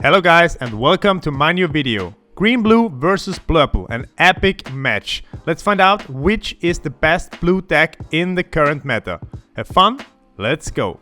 Hello guys and welcome to my new video. GreenBlue versus Blurple, an epic match. Let's find out which is the best blue deck in the current meta. Have fun? Let's go.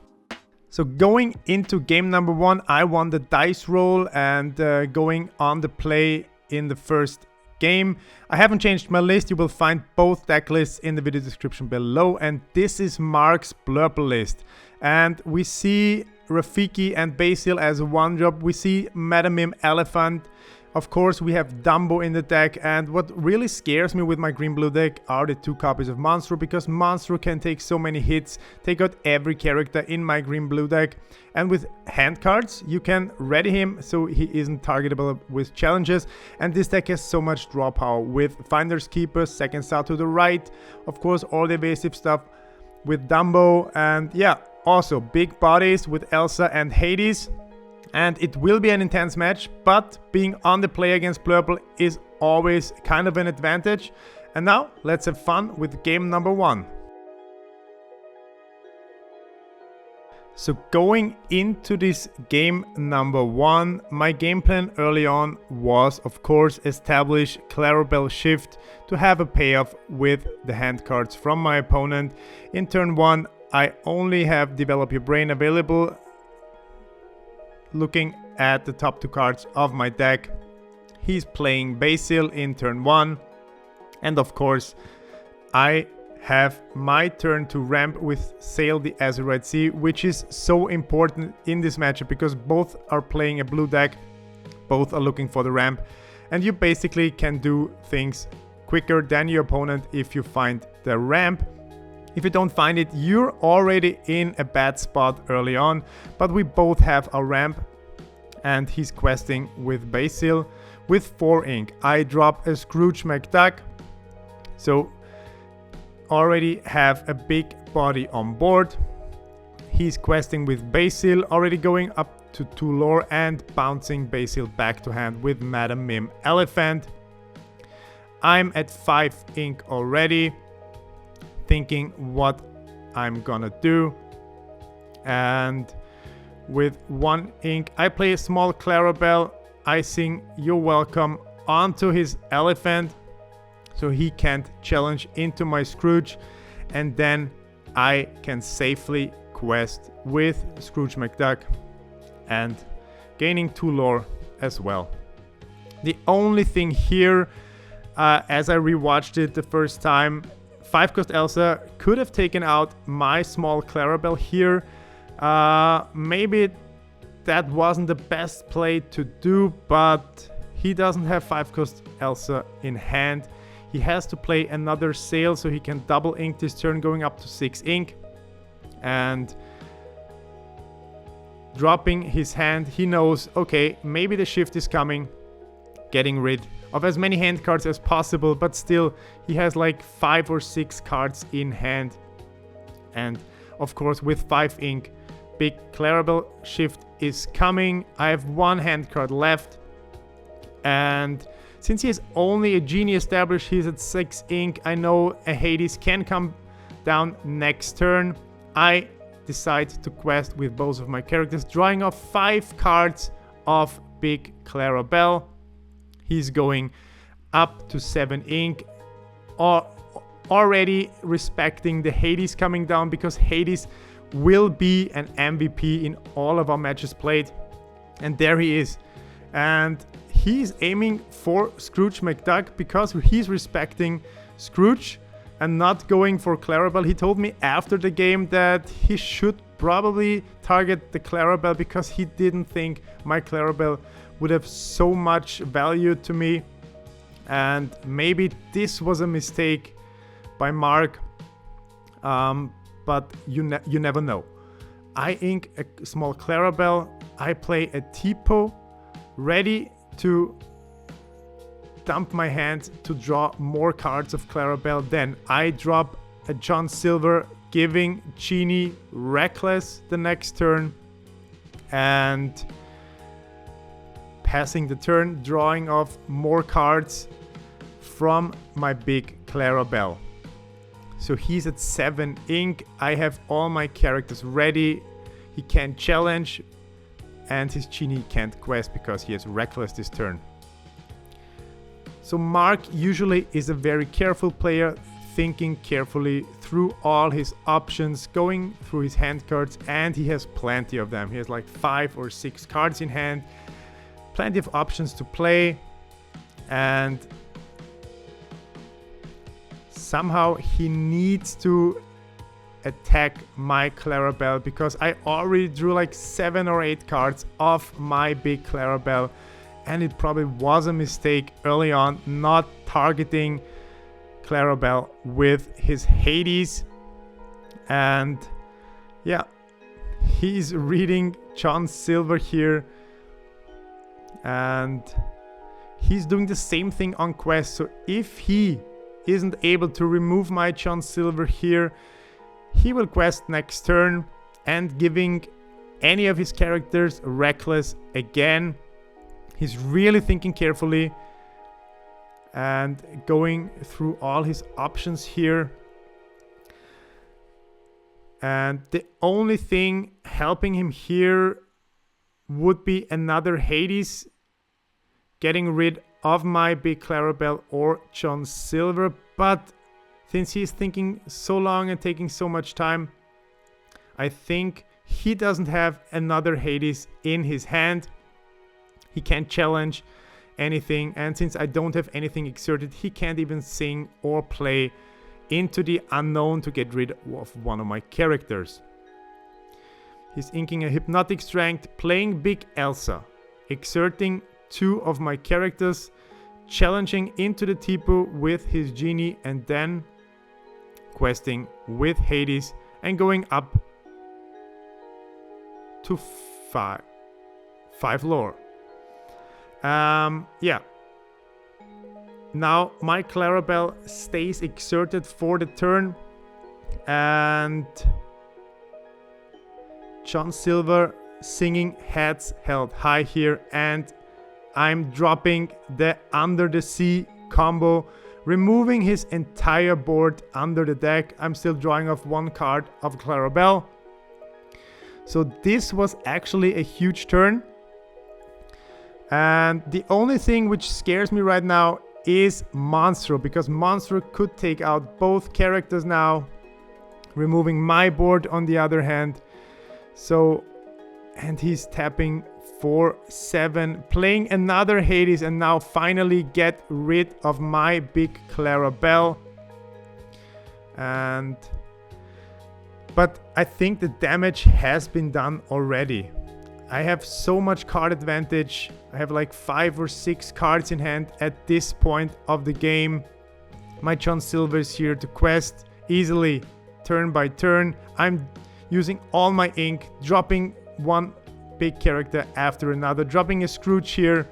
So going into game number 1, I won the dice roll and going on the play in the first game. I haven't changed my list. You will find both deck lists in the video description below, and this is Mark's Blurple list. And we see Rafiki and Basil as a one drop. We see Madam Elephant. Of course, we have Dumbo in the deck, and what really scares me with my green blue deck are the 2 copies of Monstro, because Monstro can take so many hits, take out every character in my green blue deck. And with hand cards, you can ready him so he isn't targetable with challenges. And this deck has so much draw power with Finder's Keeper, second star to the right, of course all the evasive stuff with Dumbo, and yeah, also big bodies with Elsa and Hades. And it will be an intense match, but being on the play against Blurple is always kind of an advantage. And now let's have fun with game number 1. So going into this game number 1, my game plan early on was of course establish Clarabelle Shift to have a payoff with the hand cards from my opponent. In turn 1, I only have Develop Your Brain available. Looking at the top 2 cards of my deck, he's playing Basil in turn 1, and of course I have my turn to ramp with Sail the Azurite Sea, which is so important in this matchup because both are playing a blue deck, both are looking for the ramp, and you basically can do things quicker than your opponent if you find the ramp. If you don't find it, you're already in a bad spot early on, but we both have a ramp and he's questing with Basil with 4 ink. I drop a Scrooge McDuck, so already have a big body on board. He's questing with Basil, already going up to 2 lore and bouncing Basil back to hand with Madam Mim Elephant. I'm at 5 ink already, thinking what I'm gonna do, and with 1 ink I play a small Clarabelle. I sing You're Welcome onto his elephant so he can't challenge into my Scrooge, and then I can safely quest with Scrooge McDuck and gaining 2 lore as well. The only thing here, as I rewatched it the first time, 5-cost Elsa could have taken out my small Clarabelle here. Maybe that wasn't the best play to do, but he doesn't have 5-cost Elsa in hand. He has to play another Sail so he can double ink this turn, going up to 6 ink. And dropping his hand, he knows, okay, maybe the shift is coming, getting rid of as many hand cards as possible, but still he has like 5 or 6 cards in hand. And of course with 5 ink, big Clarabelle Shift is coming. I have 1 hand card left, and since he is only a Genie established, he's at 6 ink. I know a Hades can come down next turn. I decide to quest with both of my characters, drawing off 5 cards of big Clarabelle. He's going up to 7 ink, already respecting the Hades coming down, because Hades will be an MVP in all of our matches played. And there he is. And he's aiming for Scrooge McDuck because he's respecting Scrooge and not going for Clarabelle. He told me after the game that he should probably target the Clarabelle because he didn't think my Clarabelle would have so much value to me, and maybe this was a mistake by Mark, but you never know. I ink a small Clarabelle, I play a Tipo, ready to dump my hand to draw more cards of Clarabelle. Then I drop a John Silver, giving Genie Reckless the next turn, and passing the turn, drawing off more cards from my big Clarabelle. So he's at 7 ink. I have all my characters ready. He can challenge and his genie can't quest because he has Reckless this turn. So Mark usually is a very careful player, thinking carefully through all his options, going through his hand cards, and he has plenty of them. He has like 5 or 6 cards in hand, plenty of options to play, and somehow he needs to attack my Clarabelle because I already drew like 7 or 8 cards off my big Clarabelle, and it probably was a mistake early on not targeting Clarabelle with his Hades. And yeah, he's reading John Silver here, and he's doing the same thing on quest. So if he isn't able to remove my John Silver here, he will quest next turn and giving any of his characters Reckless again. He's really thinking carefully and going through all his options here. And the only thing helping him here would be another Hades, getting rid of my big Clarabelle or John Silver. But since he's thinking so long and taking so much time, I think he doesn't have another Hades in his hand. He can't challenge anything, and since I don't have anything exerted, he can't even sing or play into the unknown to get rid of one of my characters. He's inking a Hypnotic Strength, playing Big Elsa, exerting 2 of my characters, challenging into the Tipu with his genie, and then questing with Hades and going up to 5 lore. Yeah. Now my Clarabelle stays exerted for the turn, and John Silver singing Heads Held High here, and I'm dropping the Under the Sea combo, removing his entire board under the deck. I'm still drawing off 1 card of Clarabelle. So this was actually a huge turn. And the only thing which scares me right now is Monstro, because Monstro could take out both characters now, removing my board on the other hand. So, and he's tapping for 7, playing another Hades, and now finally get rid of my big Clarabelle. But I think the damage has been done already. I have so much card advantage. I have like 5 or 6 cards in hand at this point of the game. My John Silver is here to quest easily, turn by turn. I'm using all my ink, dropping 1 big character after another, dropping a Scrooge here,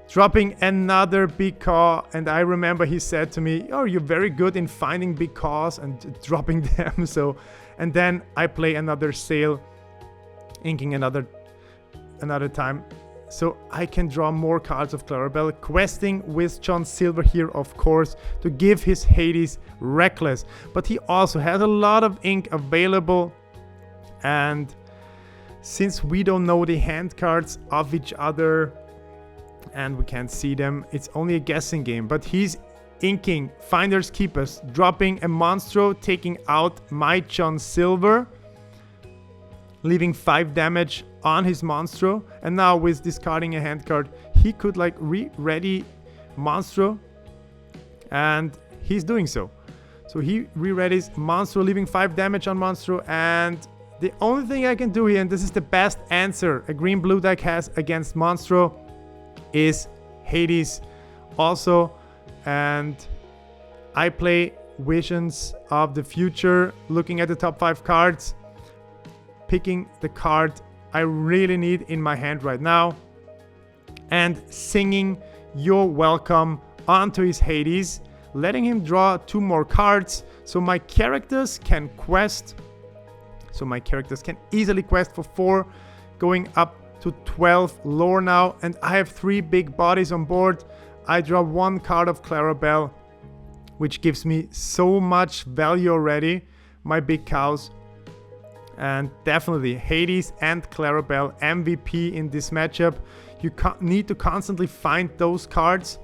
dropping another big Caw. And I remember he said to me, "Oh, you're very good in finding big Caws and dropping them." So, and then I play another Sail, inking another time, so I can draw more cards of Clarabelle, questing with John Silver here, of course, to give his Hades Reckless. But he also has a lot of ink available, and since we don't know the hand cards of each other and we can't see them, it's only a guessing game. But he's inking Finders Keepers, dropping a Monstro, taking out my John Silver, leaving 5 damage on his Monstro. And now with discarding a hand card, he could like re-ready Monstro, and he's doing so. So he re-readies Monstro, leaving 5 damage on Monstro. And the only thing I can do here, and this is the best answer a green-blue deck has against Monstro, is Hades also. And I play Visions of the Future, looking at the top 5 cards, picking the card I really need in my hand right now, and singing You're Welcome onto his Hades, letting him draw 2 more cards so my characters can quest. So my characters can easily quest for 4, going up to 12 lore now, and I have 3 big bodies on board. I draw 1 card of Clarabelle, which gives me so much value already, my big cows. And definitely Hades and Clarabelle MVP in this matchup. You need to constantly find those cards.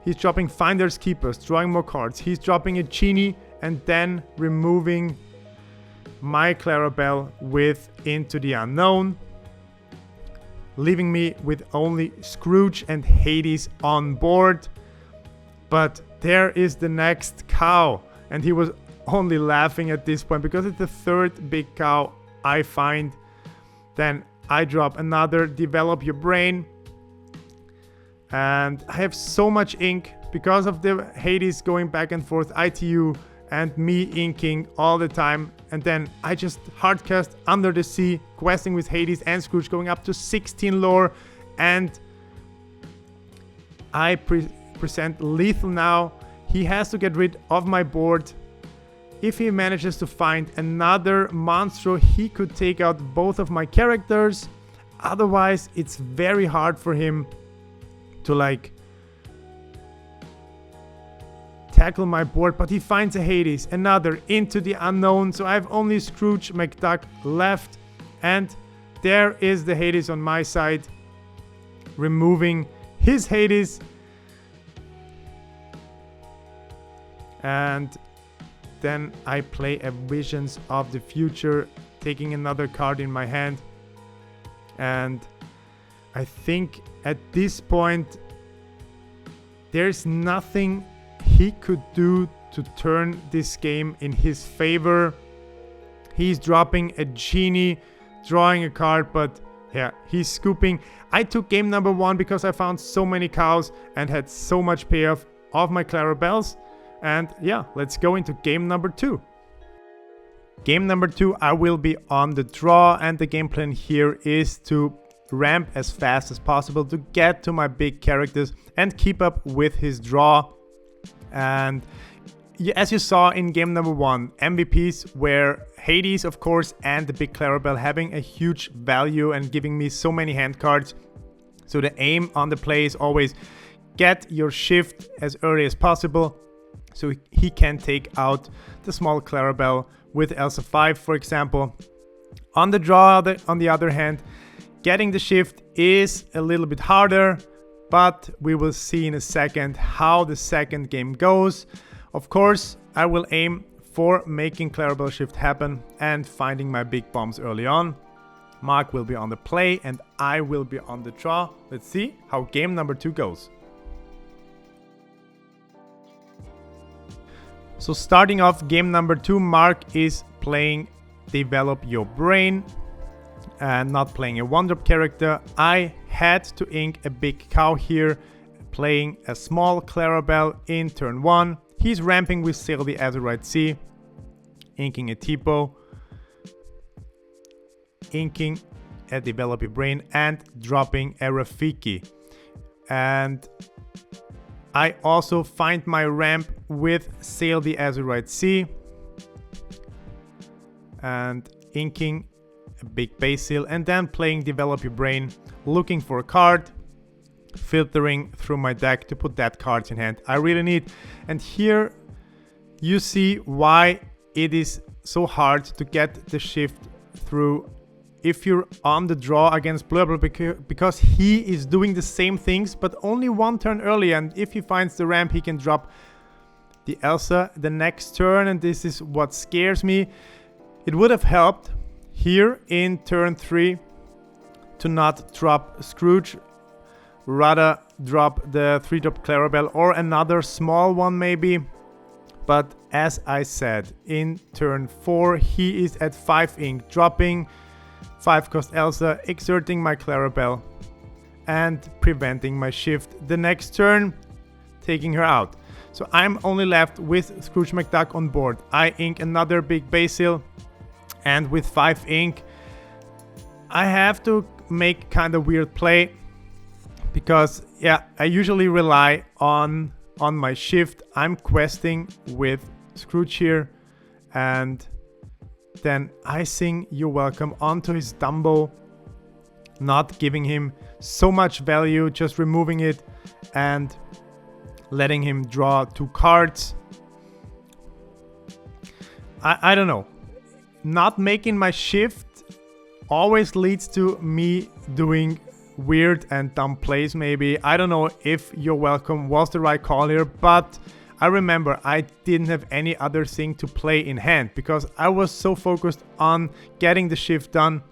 He's dropping Finders Keepers, drawing more cards. He's dropping a Genie and then removing my Clarabelle with Into the Unknown, leaving me with only Scrooge and Hades on board. But there is the next cow, and he was only laughing at this point because it's the third big cow I find. Then I drop another Develop Your Brain, and I have so much ink because of the Hades going back and forth ITU and me inking all the time. And then I just hardcast Under the Sea, questing with Hades and Scrooge, going up to 16 lore, and I present Lethal now. He has to get rid of my board. If he manages to find another monstro, he could take out both of my characters. Otherwise, it's very hard for him to like tackle my board. But he finds a Hades, another Into the Unknown. So I have only Scrooge McDuck left, and there is the Hades on my side, removing his Hades. And then I play a Visions of the Future, taking another card in my hand. And I think at this point there's nothing he could do to turn this game in his favor. He's dropping a Genie, drawing a card, but yeah, he's scooping. I took game number 1 because I found so many cows and had so much payoff of my Clarabelles. And yeah, let's go into game number 2. Game number 2, I will be on the draw, and the game plan here is to ramp as fast as possible to get to my big characters and keep up with his draw. And as you saw in game number 1, MVPs were Hades, of course, and the big Clarabelle having a huge value and giving me so many hand cards. So the aim on the play is always get your shift as early as possible, so he can take out the small Clarabelle with Elsa 5, for example. On the draw, on the other hand, getting the shift is a little bit harder, but we will see in a second how the second game goes. Of course, I will aim for making Clarabelle shift happen and finding my big bombs early on. Mark will be on the play and I will be on the draw. Let's see how game number 2 goes. So starting off game number 2, Mark is playing Develop Your Brain and not playing a 1-drop character. I had to ink a big cow here, playing a small Clarabelle in turn 1. He's ramping with Sail the Azurite Sea, inking a Tipo, inking a Develop Your Brain, and dropping a Rafiki. And I also find my ramp with Sail the Azurite Sea and inking a big Basil, and then playing Develop Your Brain, looking for a card, filtering through my deck to put that card in hand I really need. And here you see why it is so hard to get the shift through if you're on the draw against Blurple, because he is doing the same things but only 1 turn early, and if he finds the ramp he can drop the Elsa the next turn, and this is what scares me. It would have helped here in turn 3 to not drop Scrooge, rather drop the 3-drop Clarabelle or another small one maybe. But as I said, in turn 4 he is at 5 ink, dropping 5-cost Elsa, exerting my Clarabelle and preventing my shift the next turn, taking her out. So I'm only left with Scrooge McDuck on board. I ink another big Basil, and with 5 ink I have to make kind of weird play, because yeah, I usually rely on my shift. I'm questing with Scrooge here, and then icing You're Welcome onto his Dumbo, not giving him so much value, just removing it and letting him draw 2 cards. I don't know. not making my shift always leads to me doing weird and dumb plays maybe. I don't know if You're Welcome was the right call here, but I remember I didn't have any other thing to play in hand because I was so focused on getting the shift done.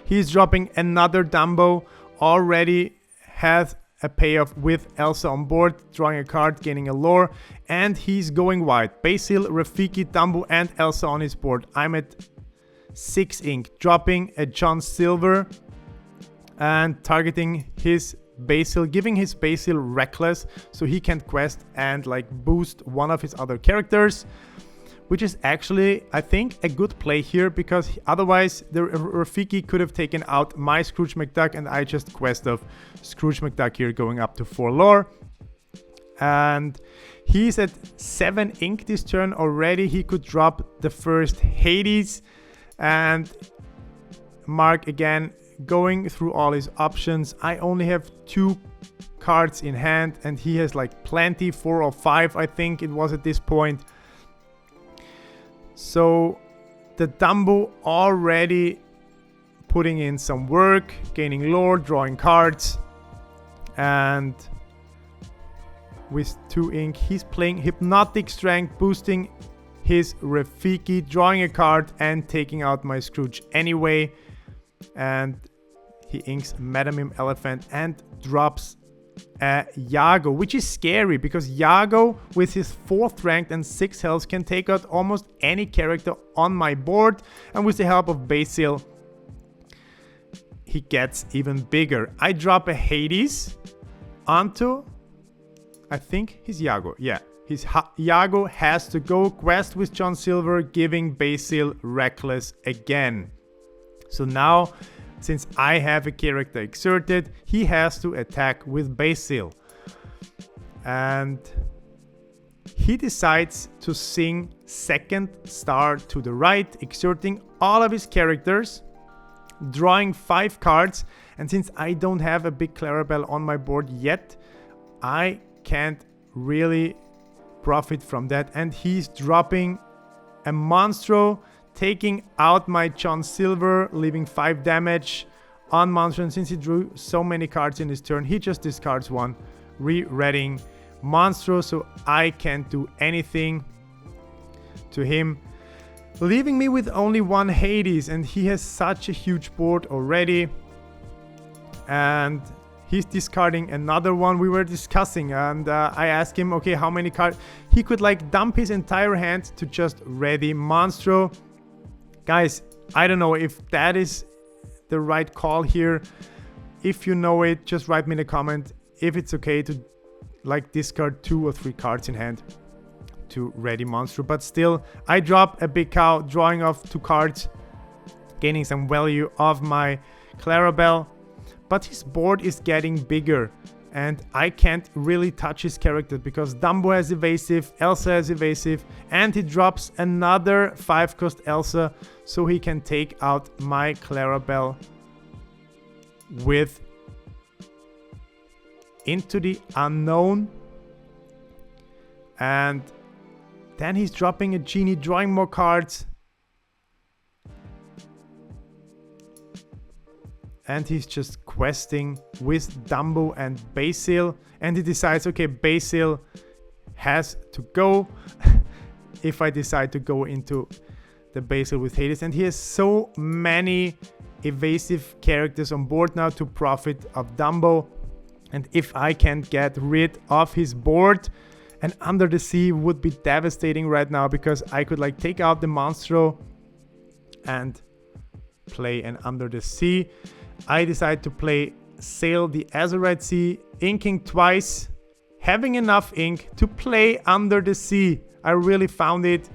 He's dropping another Dumbo, already has a payoff with Elsa on board, drawing a card, gaining a lore, and he's going wide. Basil, Rafiki, Dumbo, and Elsa on his board. I'm at 6 ink, dropping a John Silver and targeting his Basil, giving his Basil Reckless so he can quest and like boost one of his other characters, which is actually, I think, a good play here because otherwise the Rafiki could have taken out my Scrooge McDuck and I just quest of Scrooge McDuck here going up to 4 lore. And he's at 7 ink this turn already. He could drop the first Hades, and Mark again going through all his options. I only have 2 cards in hand and he has like plenty, 4 or 5 I think it was at this point. So the Dumbo already putting in some work, gaining lore, drawing cards, and with 2 ink he's playing Hypnotic Strength, boosting his Rafiki, drawing a card and taking out my Scrooge anyway. And he inks Madamim Elephant and drops a Yago, which is scary because Yago with his 4th ranked and 6 health can take out almost any character on my board, and with the help of Basil he gets even bigger. I drop a Hades onto, I think, his Yago. Yeah, his Yago has to go quest with John Silver, giving Basil Reckless again. So now, since I have a character exerted, he has to attack with Basil. And he decides to sing Second Star to the right, exerting all of his characters, drawing 5 cards. And since I don't have a big Clarabelle on my board yet, I can't really profit from that. And he's dropping a Monstro, taking out my John Silver, leaving 5 damage on Monstro. And since he drew so many cards in his turn, he just discards 1, re-reading Monstro, so I can't do anything to him, leaving me with only 1 Hades. And he has such a huge board already, and he's discarding another one. We were discussing, and I asked him, okay, how many cards he could like dump his entire hand to just ready Monstro. Guys, I don't know if that is the right call here. If you know it, just write me in a comment if it's okay to like discard 2 or 3 cards in hand to ready Monstro. But still, I drop a big cow, drawing off 2 cards, gaining some value of my Clarabelle. But his board is getting bigger and I can't really touch his character because Dumbo has evasive, Elsa has evasive, and he drops another 5-cost Elsa so he can take out my Clarabelle with Into the Unknown. And then he's dropping a Genie, drawing more cards. And he's just questing with Dumbo and Basil. And he decides, okay, Basil has to go if I decide to go into the Basil with Hades. And he has so many evasive characters on board now to profit of Dumbo. And if I can get rid of his board, and Under the Sea would be devastating right now because I could like take out the Monstro and play an Under the Sea. I decide to play Sail the Azurite Sea, inking twice, having enough ink to play Under the Sea. I really found it.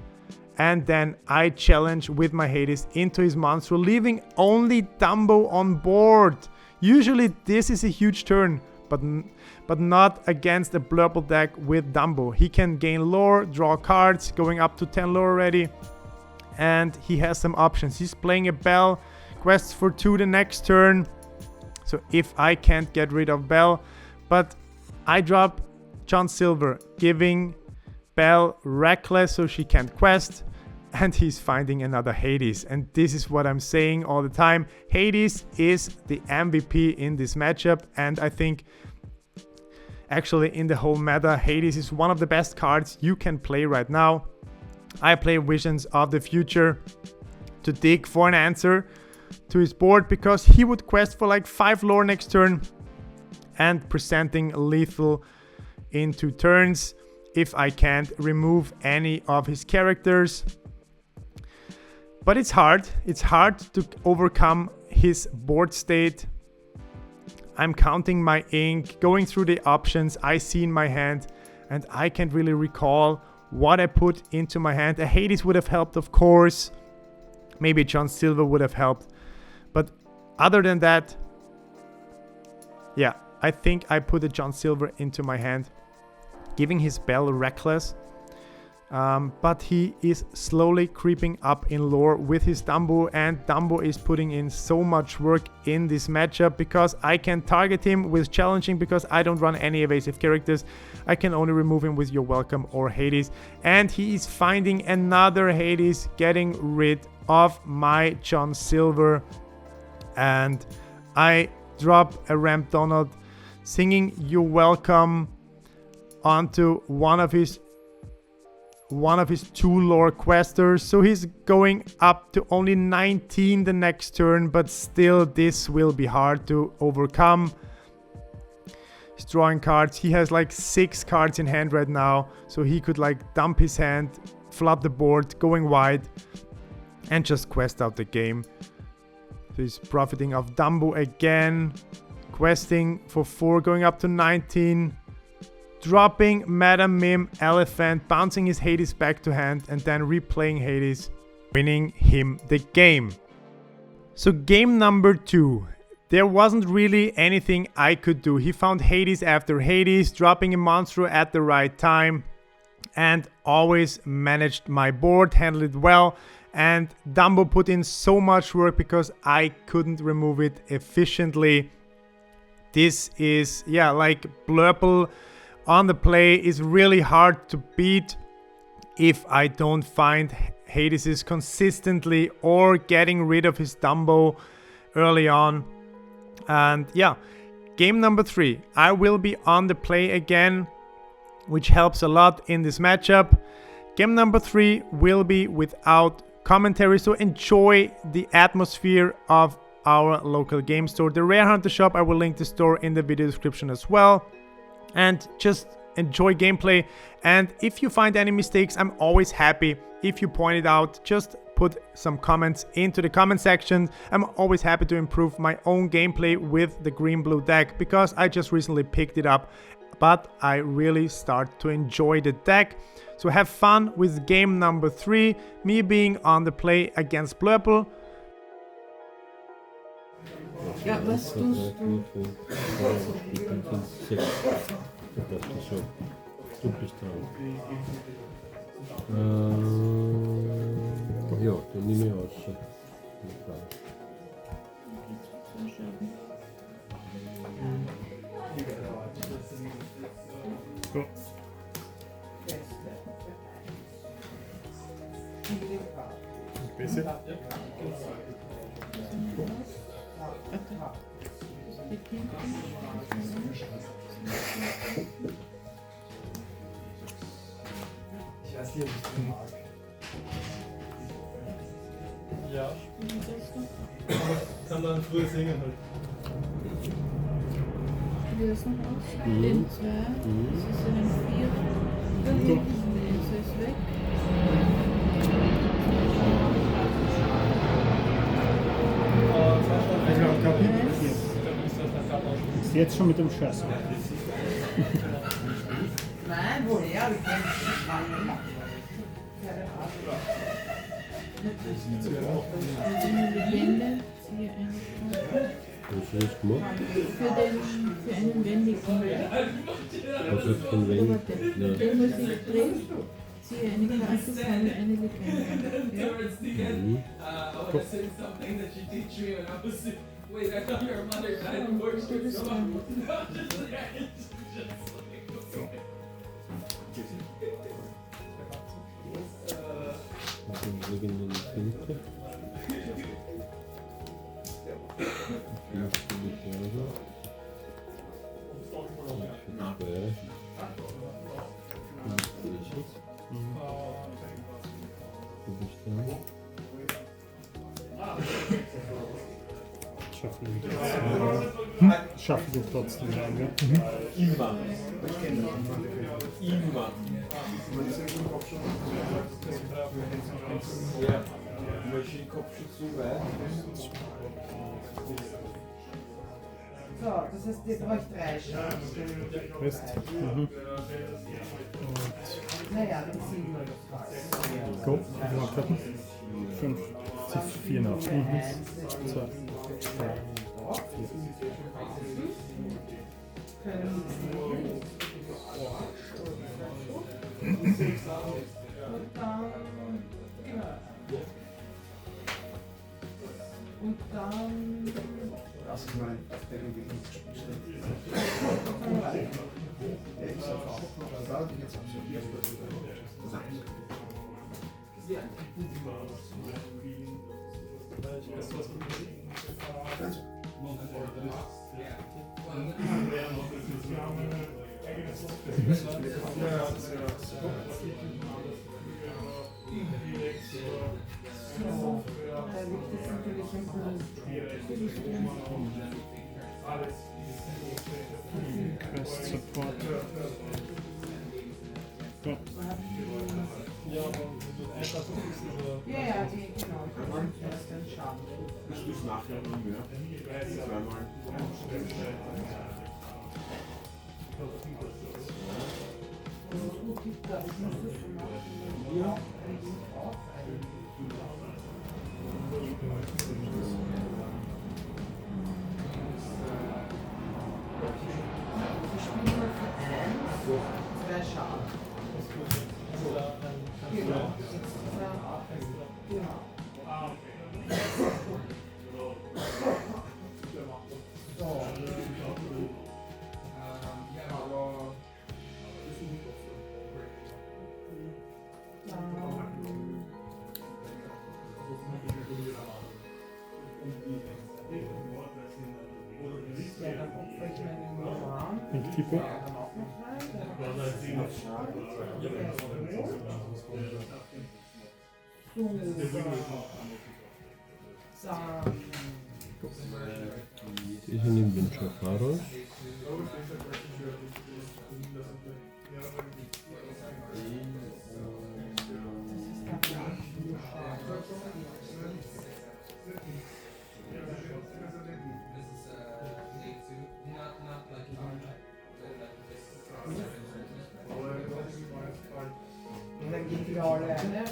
And then I challenge with my Hades into his Monstro, leaving only Dumbo on board. Usually this is a huge turn, but not against a Blurple deck with Dumbo. He can gain lore, draw cards, going up to 10 lore already. And he has some options. He's playing a Bell, quests for 2 the next turn. So if I can't get rid of Bell, but I drop John Silver, giving Bell Reckless so she can't quest. and he's finding another Hades. And this is what I'm saying all the time. Hades is the MVP in this matchup, and I think actually in the whole meta, Hades is one of the best cards you can play right now. I play Visions of the Future to dig for an answer to his board, because he would quest for like 5 lore next turn and presenting lethal in 2 turns if I can't remove any of his characters. But it's hard to overcome his board state. I'm counting my ink, going through the options I see in my hand, and I can't really recall what I put into my hand. A Hades would have helped, of course. Maybe John Silver would have helped. But other than that, yeah, I think I put a John Silver into my hand, giving his Bell Reckless. But he is slowly creeping up in lore with his Dumbo, and Dumbo is putting in so much work in this matchup because I can target him with challenging because I don't run any evasive characters. I can only remove him with You're Welcome or Hades, and he is finding another Hades, getting rid of my John Silver, and I drop a Ramp Donald singing You're Welcome onto one of his 2 lore questers, so he's going up to only 19 the next turn, but still this will be hard to overcome. He's drawing cards. He has like 6 cards in hand right now, so he could like dump his hand, flood the board, going wide, and just quest out the game. So he's profiting of Dumbo again, questing for 4, going up to 19. Dropping Madam Mim, Elephant, bouncing his Hades back to hand, and then replaying Hades, winning him the game. So game number 2. There wasn't really anything I could do. He found Hades after Hades, dropping a monster at the right time, and always managed my board, handled it well. And Dumbo put in so much work because I couldn't remove it efficiently. This is, yeah, like Blurple on the play is really hard to beat if I don't find Hades consistently or getting rid of his Dumbo early on. And yeah, game number 3, I will be on the play again, which helps a lot in this matchup. Game number 3 will be without commentary, so enjoy the atmosphere of our local game store, the Rare Hunter shop. I will link the store in the video description as well. And just enjoy gameplay, and if you find any mistakes, I'm always happy if you point it out. Just put some comments into the comment section. I'm always happy to improve my own gameplay with the GreenBlue deck because I just recently picked it up, but I really start to enjoy the deck. So have fun with game number 3, me being on the play against Blurple. Ja, was tust du? Du bist dran. Ja, dann nehme ich aus. So. Besser? Ich weiß nicht, ob ich das mag. Ja. Kann man früher singen halt. Wie das noch aussieht? Den 2, das ist ein 4. Nee, das ist weg. Ist jetzt schon mit dem Schuss. Nein, woher? Ich kann Eine Legende, ziehe eine Karte. Was hast du gemacht? Für einen wendigen. Was hast du von Wein? Den muss ich drehen, ziehe eine Karte, sammle eine Legende. Ja? Mhm. Wait, I thought your mother died before she was born. Irgendeine Finte. 50 Euro. Schaffen wir trotzdem lang, ja? Immer. Immer. Ja, Maschinenkopf schon zu weit. So, das heißt, ihr braucht 3 Chancen. Rest. Naja, dann 7 oder was. Go. Wie viele Karten? 5. 4 nach. 2. Und dann Das ist mein irgendwie nicht gespielt. Ich sag auch, das war jetzt absolut. da liegt es natürlich im Blut. Quest Support. Ja. Ja, ja, die, genau. Das ist dann schauen. Bist du es nachher noch mehr? Zweimal. Das ist gut, ich glaube, ich muss das schon machen. Ja. Ich spiele nur für 1, 2 Schaden. Genau. Genau. Ja, dann opfer ich meinen Roman. Pink Tipo. Dann auch noch rein. Dann habe ich das Schaden. Ich nehme den Schafaro. Und dann geht die alle eine.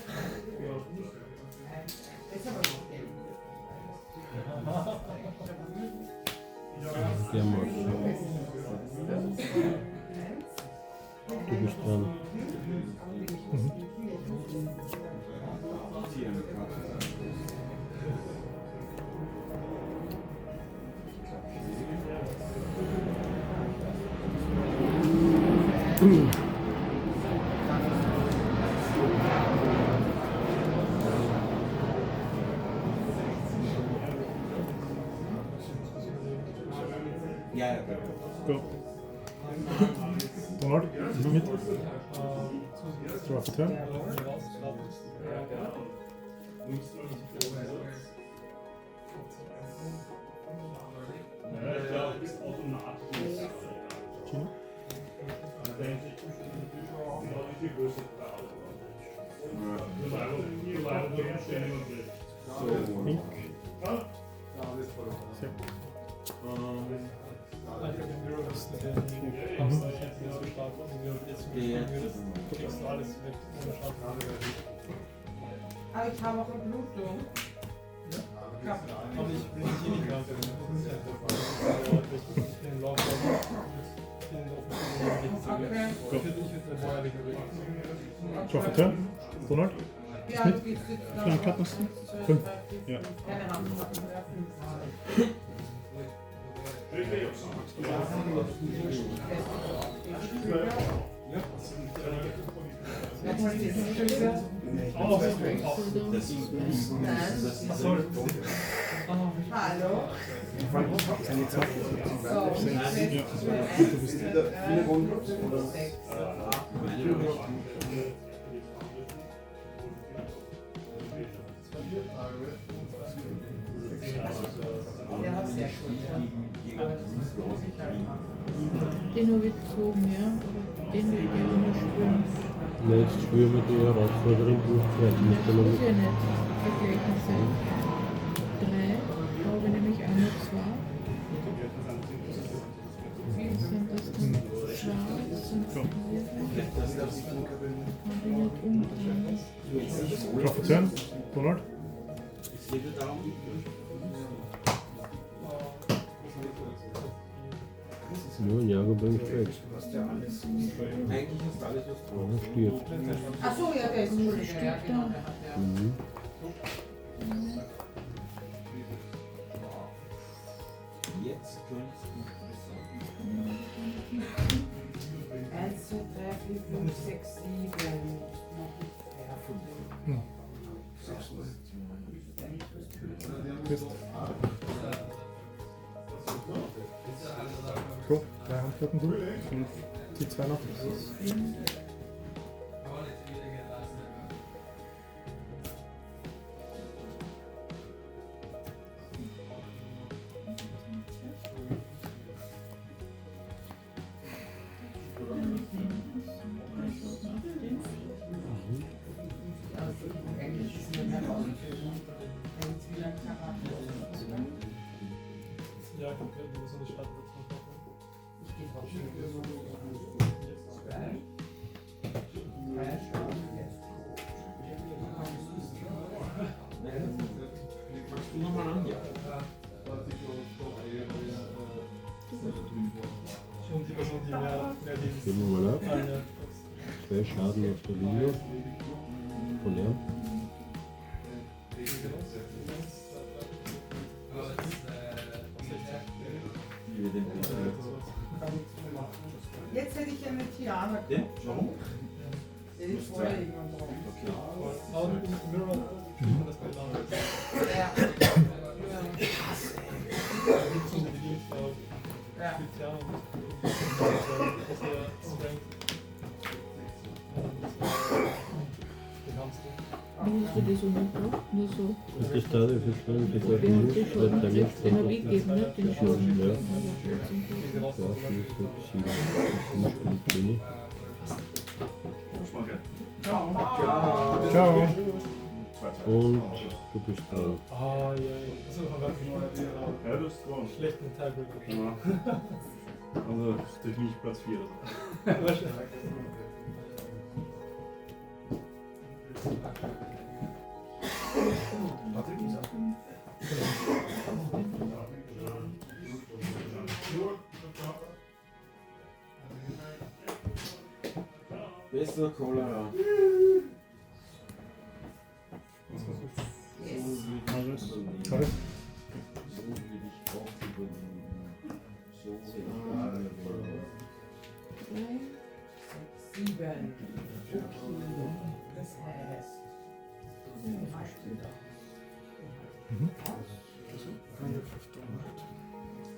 Ist aber noch gelb. Der mag. Du bist dran. Ja, ja, Go. Donald, ist mit. Draw for turn. Gino. Pink. Sehr. Aber ich habe auch eine Blutung. Aber ich bin nicht in die Karte. Draw for turn. Donald. Ja, du gehst jetzt Wie viele Karten hast du? 5. Ja. Keine Hand. Hallo. Ja, sehr gut. Den habe ich gezogen, ja. Aber den will ich gerne noch spielen. Na, jetzt spüren wir die Herausforderung durch. Das muss ja nicht vergleichen sein. 3, da habe ich nämlich Anno 2. Was sind das dann? 2, das sind 4. Kann ich nicht umdrehen. Drauf Turn, Donald. Nur ein Jager bringt weg. Eigentlich ist alles, was du Aber er stirbt. Achso, ja, der ist Entschuldigung. Ja, genau. Mhm. jetzt könntest du 1, 2, 3, 4, 5, 6, 7. Mist. Cool, 3 Handkarten durch. 5, die 2 noch. Ja, komplett, du musst nicht starten. Magst du nochmal an? Ja. Und die Person, die mehr Dienst. Gehen wir mal ab. Ja. 2 Schaden auf der Linie. Von ihm. Jetzt hätte ich eine Tiara. Ja? Warum? Der ist vorliegen und drauf. Aber mit dem Mirror spielt man das bei Laune. Ja. Ja. Wie hast du das so gemacht? Nur so. Das ist da, das ist schön, das ist Wer hat nicht, den schon das ist gekriegt? Den habe ich gegeben, ne? Den schon. Ja. Ja. Ja, 4, 6, 7, 5 Spiele. Ciao. Und du bist dran. Ah, ja. So, aber Ja, du bist dran. schlechten Tiebreaker. Ja. Also, das ist definitiv Platz 4. Wahrscheinlich. Besser Cholera. Alles. So will ich auch übernehmen. So will ich. 3, 6, 7. Okay. Das heißt.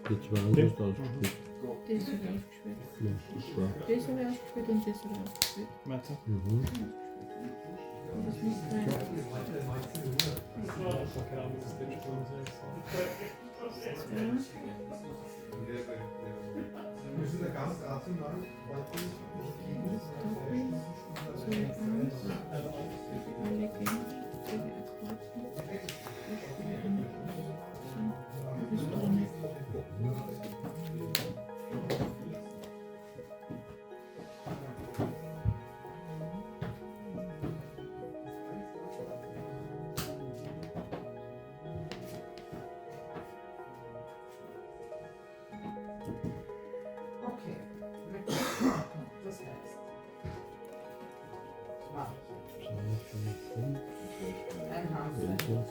Die 2 hast du ausgespielt. Das habe ich ausgespielt. Ja, das war. Das habe ich ausgespielt und das habe ich ausgespielt. Weiter. Mhm. Das muss rein. Keine Ahnung, was das Ding spielen soll. Wir müssen da ganz rational heute nicht gegen. So, 1. Alle gehen. So, wir erkreuzen. Ich spiele an. So, bist du drin? Okay. Das heißt. Mach ich. Ein Handel für.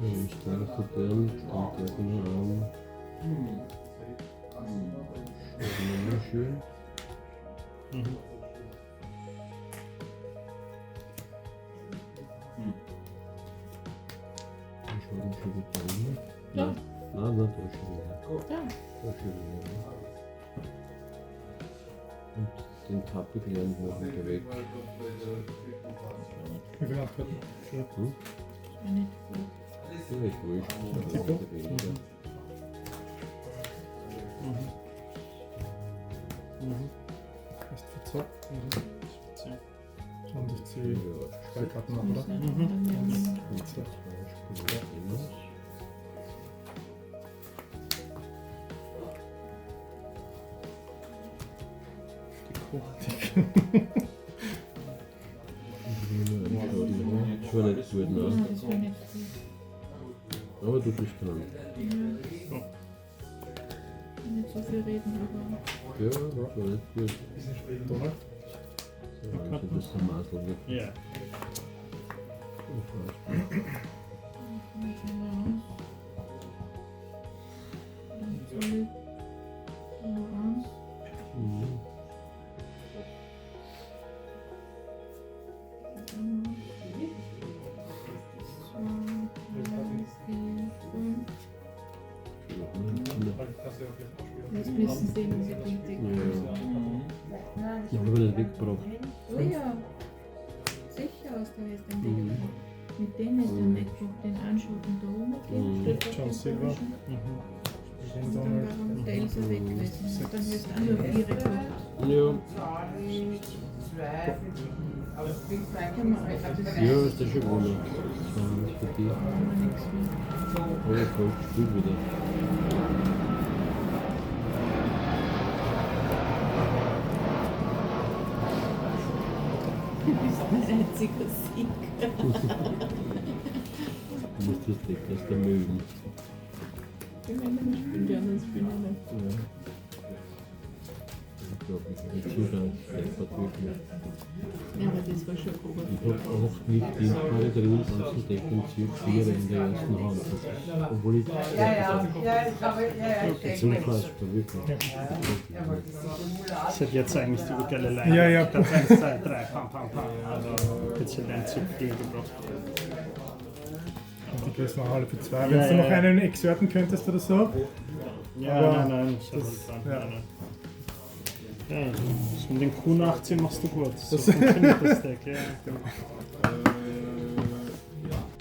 Ich starte den, starte den an. Schön. Mhm. Ich schaue schon wieder. Ja. Nein, da ist schon wieder. Ja. Da ist schon wieder. Und den Tappig-Lernen machen wir weg. Wie viel Antworten? Hm? War nicht gut. Ja, ich wurscht. Ich habe auch weniger. Ist verzockt. Und ich ziehe Ja, zwei Karten nach, oder? Mhm. und zwei Spiele immer. Das war nicht gut, ne? Ja, das war nicht gut. Aber du bist dran. Ja. Nicht so viel reden über. Ja, das war nicht gut. Donald? So, also das ist ein Masel wird. Ja. Mhm. Jetzt müssen sie sehen, wie sie Ich habe nicht weggebracht. Oh ja, sicher aus der Welt entdeckt. Mit dem ist dann weggebracht, den Anschauten da rumgegeben. John Silver. Und dann waren der Elsa weg gewesen. Dann hast du auch noch ihre gehabt. Ja, ja, ist das schon gewonnen. Das war nicht für die. Aber nichts mehr. Aber ich habe gespielt wieder. Du bist ein einziger Sieg. Du musst das Decklists da mögen. Die Männer spielen die anderen spielen ja nicht. Ja. Ich glaube, ich habe Zuschauer einfach wirklich. Ja, aber das war schon gut. Ich habe 8 Nicht-Dienstbare drin, ganzen Deck und Zug 4 in der ersten Hand. Obwohl ich das so fast wirklich. Das hat jetzt eigentlich die geile Line. Ja, ja. Das 1, 2, 3, pam, pam, pam. Also, jetzt hat ein Zug viel gebracht. Und die kriegst du noch alle für 2. Ja, Wenn du noch ja. einen exerten könntest oder so. Ja, Aber nein, das- ja. ja. Nein. Ja, das mit den Q18 machst du gut. So funktioniert das Deck, ja.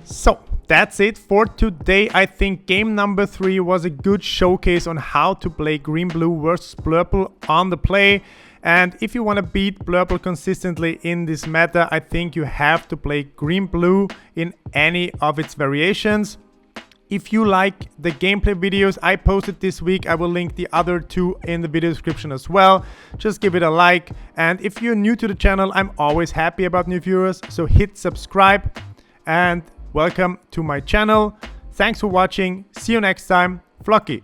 So, that's it for today. I think game number 3 was a good showcase on how to play GreenBlue versus Blurple on the play. And if you want to beat Blurple consistently in this meta, I think you have to play GreenBlue in any of its variations. If you like the gameplay videos I posted this week, I will link the other 2 in the video description as well. Just give it a like. And if you're new to the channel, I'm always happy about new viewers, so hit subscribe and welcome to my channel. Thanks for watching. See you next time. Flocky.